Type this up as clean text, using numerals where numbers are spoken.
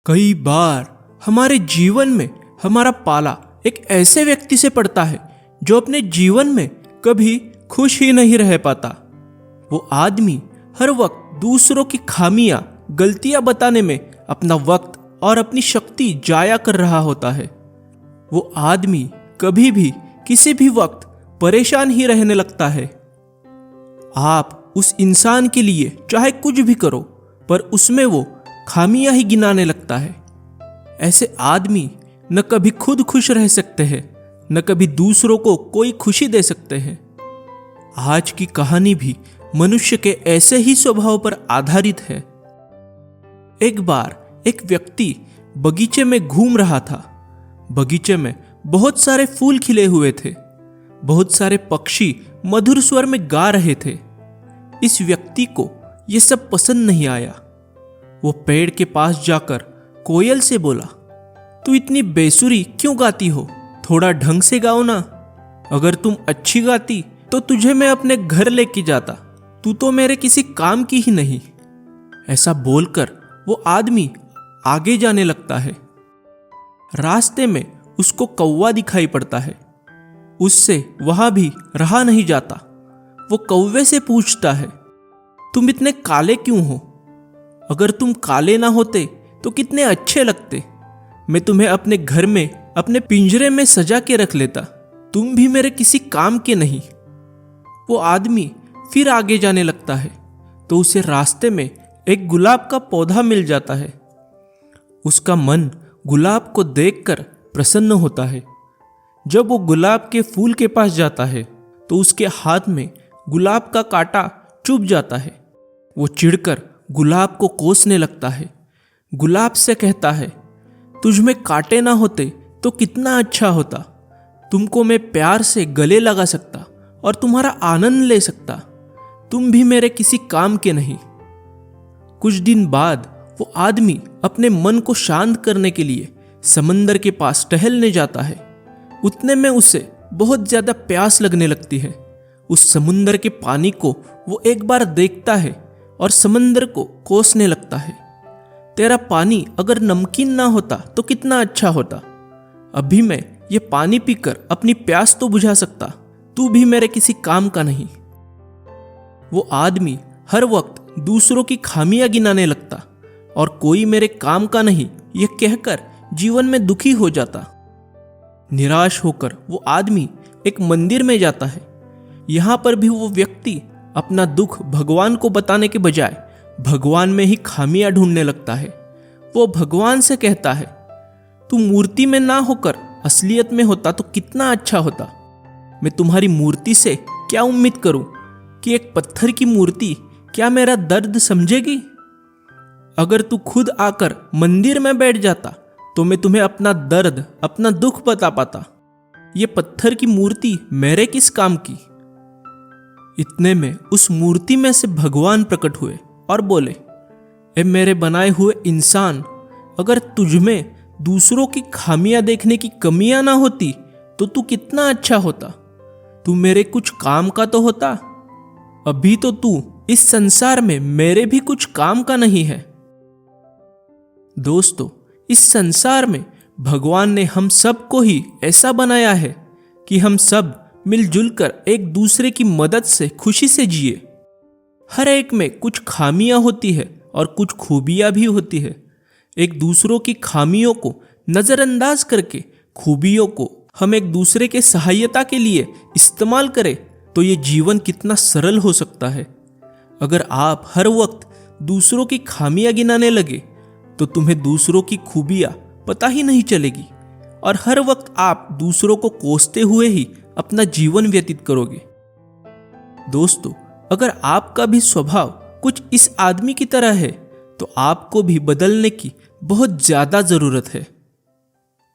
कई बार हमारे जीवन में हमारा पाला एक ऐसे व्यक्ति से पड़ता है जो अपने जीवन में कभी खुश ही नहीं रह पाता। वो आदमी हर वक्त दूसरों की खामियां, गलतियां बताने में अपना वक्त और अपनी शक्ति जाया कर रहा होता है। वो आदमी कभी भी किसी भी वक्त परेशान ही रहने लगता है। आप उस इंसान के लिए चाहे कुछ भी करो, पर उसमें वो खामियां ही गिनाने लगता है। ऐसे आदमी न कभी खुद खुश रह सकते हैं, न कभी दूसरों को कोई खुशी दे सकते हैं। आज की कहानी भी मनुष्य के ऐसे ही स्वभाव पर आधारित है। एक बार एक व्यक्ति बगीचे में घूम रहा था। बगीचे में बहुत सारे फूल खिले हुए थे। बहुत सारे पक्षी मधुर स्वर में गा रहे थे। इस व्यक्ति को यह सब पसंद नहीं आया। वो पेड़ के पास जाकर कोयल से बोला, तू इतनी बेसुरी क्यों गाती हो? थोड़ा ढंग से गाओ ना। अगर तुम अच्छी गाती तो तुझे मैं अपने घर लेके जाता। तू तो मेरे किसी काम की ही नहीं। ऐसा बोलकर वो आदमी आगे जाने लगता है। रास्ते में उसको कौवा दिखाई पड़ता है। उससे वहां भी रहा नहीं जाता। वो कौवे से पूछता है, तुम इतने काले क्यों हो? अगर तुम काले ना होते तो कितने अच्छे लगते। मैं तुम्हें अपने घर में, अपने पिंजरे में सजा के रख लेता। तुम भी मेरे किसी काम के नहीं। वो आदमी फिर आगे जाने लगता है तो उसे रास्ते में एक गुलाब का पौधा मिल जाता है। उसका मन गुलाब को देखकर प्रसन्न होता है। जब वो गुलाब के फूल के पास जाता है तो उसके हाथ में गुलाब का कांटा चुभ जाता है। वो चिढ़कर गुलाब को कोसने लगता है। गुलाब से कहता है, तुझ में कांटे ना होते तो कितना अच्छा होता। तुमको मैं प्यार से गले लगा सकता और तुम्हारा आनंद ले सकता। तुम भी मेरे किसी काम के नहीं। कुछ दिन बाद वो आदमी अपने मन को शांत करने के लिए समंदर के पास टहलने जाता है। उतने में उसे बहुत ज्यादा प्यास लगने लगती है। उस समुंदर के पानी को वो एक बार देखता है और समंदर को कोसने लगता है। तेरा पानी अगर नमकीन ना होता तो कितना अच्छा होता। अभी मैं ये पानी पीकर अपनी प्यास तो बुझा सकता। तू भी मेरे किसी काम का नहीं। वो आदमी हर वक्त दूसरों की खामियां गिनाने लगता और कोई मेरे काम का नहीं ये कहकर जीवन में दुखी हो जाता। निराश होकर वो आदमी एक मंदिर में जाता है। यहां पर भी वो व्यक्ति अपना दुख भगवान को बताने के बजाय भगवान में ही खामियां ढूंढने लगता है। वो भगवान से कहता है, तू मूर्ति में ना होकर असलियत में होता तो कितना अच्छा होता। मैं तुम्हारी मूर्ति से क्या उम्मीद करूं कि एक पत्थर की मूर्ति क्या मेरा दर्द समझेगी? अगर तू खुद आकर मंदिर में बैठ जाता तो मैं तुम्हें अपना दर्द, अपना दुख बता पाता। ये पत्थर की मूर्ति मेरे किस काम की? इतने में उस मूर्ति में से भगवान प्रकट हुए और बोले, ए मेरे बनाए हुए इंसान, अगर तुझमें दूसरों की खामियां देखने की कमियां ना होती तो तू कितना अच्छा होता। तू मेरे कुछ काम का तो होता। अभी तो तू इस संसार में मेरे भी कुछ काम का नहीं है। दोस्तों, इस संसार में भगवान ने हम सबको ही ऐसा बनाया है कि हम सब मिलजुल कर एक दूसरे की मदद से खुशी से जिए। हर एक में कुछ खामियां होती है और कुछ खूबियां भी होती है। एक दूसरों की खामियों को नजरअंदाज करके खूबियों को हम एक दूसरे के सहायता के लिए इस्तेमाल करें तो ये जीवन कितना सरल हो सकता है। अगर आप हर वक्त दूसरों की खामियां गिनाने लगे तो तुम्हें दूसरों की खूबियां पता ही नहीं चलेगी और हर वक्त आप दूसरों को कोसते हुए ही अपना जीवन व्यतीत करोगे। दोस्तों, अगर आपका भी स्वभाव कुछ इस आदमी की तरह है तो आपको भी बदलने की बहुत ज्यादा जरूरत है।